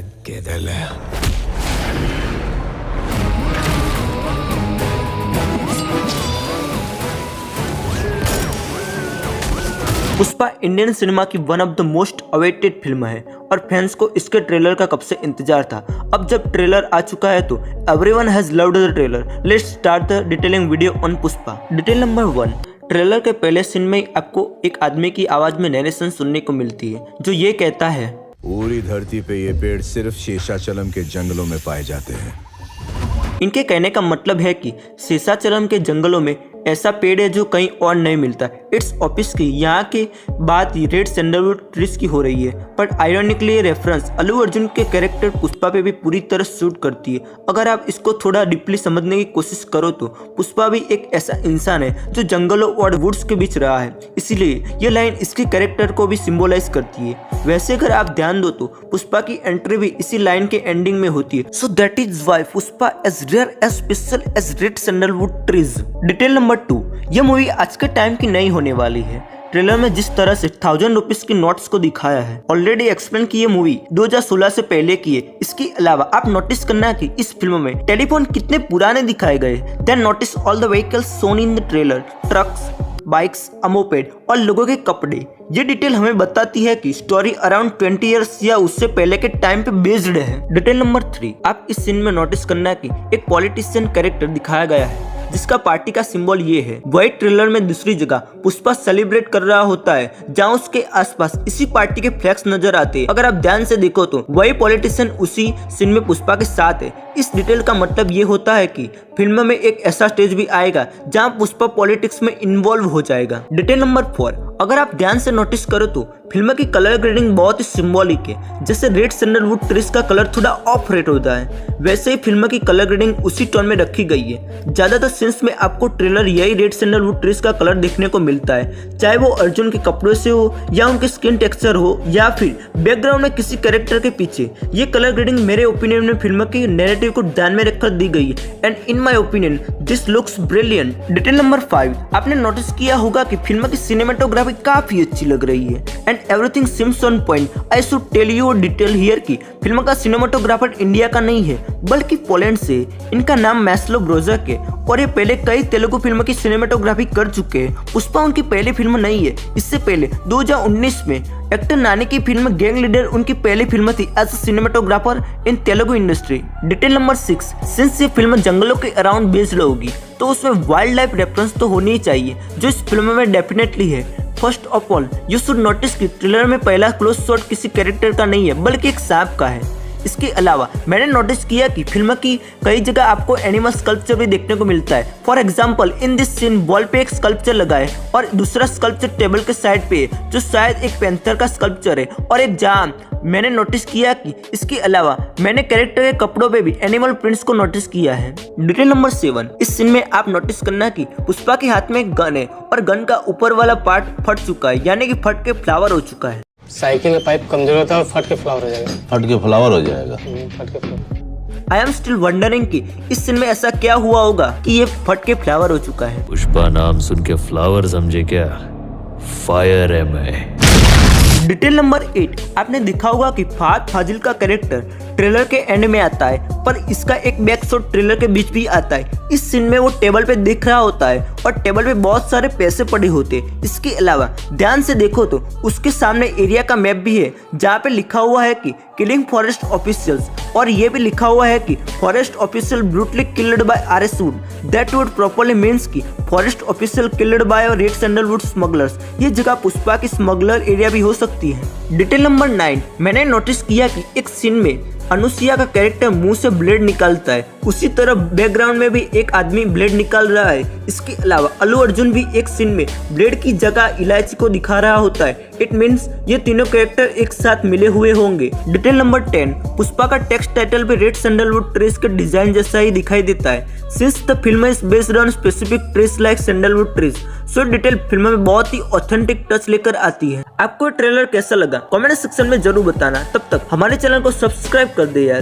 तग्गेदले Pushpa Indian cinema की one of the most awaited film है और फैंस को इसके ट्रेलर का कब से इंतजार था। अब जब ट्रेलर आ चुका है तो everyone has loved the trailer. Let's start the detailing video on Pushpa. Detail number 1, trailer के पहले सीन में आपको एक आदमी की आवाज में नरेशन सुनने को मिलती है जो ये कहता है, पूरी धरती पे ये पेड़ सिर्फ शेषाचलम के जंगलों में पाए जाते हैं। इनके कहने का मतलब है कि शेषाचलम के जंगलों में ऐसा पेड़ है जो कहीं और नहीं मिलता। इट्स ऑफिस की यहाँ की बात रेड सैंडलवुड ट्रीज की हो रही है, बट आयरॉनिकली ये रेफरेंस अल्लू अर्जुन के कैरेक्टर पुष्पा पे भी पूरी तरह शूट करती है। अगर आप इसको थोड़ा डीपली समझने की कोशिश करो तो पुष्पा भी एक ऐसा इंसान है जो जंगलों और वुड्स के बीच रहा है, इसीलिए ये लाइन इसके कैरेक्टर को भी सिंबलाइज करती है। वैसे अगर आप ध्यान दो तो पुष्पा की एंट्री भी इसी लाइन के एंडिंग में होती है। So that is why Pushpa as rare as special as red sandalwood trees. Detail number 2, यह मूवी आज के टाइम की नहीं होने वाली है। ट्रेलर में जिस तरह से 1000 रुपीज की नोट्स को दिखाया है, ऑलरेडी एक्सप्लेन की ये मूवी 2016 से पहले की है। इसके अलावा आप नोटिस करना कि इस फिल्म में टेलीफोन कितने पुराने दिखाए गए। Then notice all the vehicles shown in the trailer, trucks, bikes, moped और लोगों के कपड़े। ये डिटेल हमें बताती है कि स्टोरी अराउंड 20 इयर्स या उससे पहले के टाइम पे बेस्ड है। डिटेल नंबर 3, आप इस सीन में नोटिस करना कि एक पॉलिटिशियन कैरेक्टर दिखाया गया है जिसका पार्टी का सिंबल ये है। वही ट्रेलर में दूसरी जगह पुष्पा सेलिब्रेट कर रहा होता है जहाँ उसके आसपास इसी पार्टी के फ्लैग्स नजर आते हैं। अगर आप ध्यान से देखो तो वही पॉलिटिशियन उसी सीन में पुष्पा के साथ है। इस डिटेल का मतलब ये होता है कि फिल्म में एक ऐसा स्टेज भी आएगा जहाँ पुष्पा पॉलिटिक्स में इन्वॉल्व हो जाएगा। डिटेल नंबर 4, अगर आप ध्यान से नोटिस करो तो फिल्म की कलर ग्रेडिंग बहुत ही सिंबॉलिक है। जैसे रेड सैंडलवुड ट्रीज का कलर थोड़ा ऑफ रेड होता है, वैसे ही फिल्म की कलर ग्रेडिंग उसी टोन में रखी गई है। ज्यादातर सीन्स में आपको ट्रेलर यही रेड सैंडलवुड ट्रीज का कलर देखने को मिलता है, चाहे वो अर्जुन के कपड़ों से हो या उनके स्किन टेक्सचर हो या फिर बैकग्राउंड में किसी कैरेक्टर के पीछे। ये कलर ग्रेडिंग मेरे ओपिनियन में फिल्म की नैरेटिव को ध्यान में रखकर दी गई है and in my opinion this looks brilliant. Detail number 5, आपने नोटिस किया होगा कि फिल्म की सिनेमेटोग्राफी काफी अच्छी लग रही है and everything seems on point. I should tell you detail here कि फिल्म का सिनेमेटोग्राफर इंडिया का नहीं है बल्कि पोलैंड से। इनका नाम मैस्लो ब्रोजक है और ये पहले कई तेलुगु फिल्म की सिनेमेटोग्राफी कर चुके हैं। पुष्पा उनकी पहली फिल्म नहीं है। इससे पहले 2019 में एक्टर नानी की फिल्म गैंग लीडर उनकी पहली फिल्म थी as cinematographer in Telugu industry. Detail number 6, since ये फिल्म जंगलों के अराउंड बेस्ड होगी तो उसमें वाइल्ड लाइफ रेफरेंस तो होनी ही चाहिए जो इस फिल्म में डेफिनेटली है। First of all you should notice कि ट्रेलर में पहला क्लोज शॉट किसी कैरेक्टर का नहीं है बल्कि एक सांप का है। इसके अलावा मैंने नोटिस किया कि फिल्म की कई जगह आपको एनिमल स्कल्पचर भी देखने को मिलता है। For example in this scene wall पे एक स्कल्पचर लगा है और दूसरा स्कल्पचर टेबल के साइड पे है जो शायद एक पैंथर का स्कल्पचर है। और एक जहाँ मैंने नोटिस किया कि इसके अलावा मैंने कैरेक्टर के कपड़ों पे भी एनिमल प्रिंट्स को नोटिस किया है। डिटेल नंबर 7, इस सीन में आप नोटिस करना कि पुष्पा के हाथ में एक गन है और गन का ऊपर वाला पार्ट फट चुका है, यानी कि फट के फ्लावर हो चुका है। साइकिल का पाइप कमजोर होता है और फट के फ्लावर हो जाएगा। फट के फ्लावर हो जाएगा। फट के flower. I am still wondering कि इस सीन में ऐसा क्या हुआ होगा कि ये फट के फ्लावर हो चुका है। पुष्पा नाम सुन के फ्लावर समझे क्या? फायर है मैं। डिटेल नंबर 8, आपने देखा होगा कि फहद फाजिल का कैरेक्टर ट्रेलर के एंड में आता है पर इसका एक बैक शॉट ट्रेलर के बीच भी आता है। इस सीन में वो टेबल पे दिख रहा होता है और टेबल पे बहुत सारे पैसे पड़े होते हैं। इसके अलावा ध्यान से देखो तो उसके सामने एरिया का मैप भी है जहाँ पे लिखा हुआ है कि किलिंग फॉरेस्ट ऑफिशियल्स और ये भी लिखा हुआ है कि forest official brutally killed by RS wood. That wood properly means कि forest official killed by red sandalwood smugglers. ये जगह पुष्पा की स्मगलर एरिया भी हो सकती है। डिटेल नंबर 9, मैंने नोटिस किया कि एक सीन में अनुसुईया का कैरेक्टर मुंह से ब्लेड निकालता है, उसी तरह बैकग्राउंड में भी एक आदमी ब्लेड निकाल रहा है। इसके अलावा अल्लू अर्जुन भी एक सीन में ब्लेड की जगह इलायची को दिखा रहा होता है। इट मीन्स ये तीनों कैरेक्टर एक साथ मिले हुए होंगे। डिटेल नंबर 10, पुष्पा का टेक्स्ट टाइटल पे रेड सैंडलवुड ट्रीज के डिजाइन जैसा ही दिखाई देता है since the film is based on specific trees like sandalwood trees. So detail film में बहुत ही ऑथेंटिक टच लेकर आती है। आपको ट्रेलर कैसा लगा कमेंट सेक्शन में जरूर बताना। तब तक हमारे चैनल को सब्सक्राइब कर दे यार।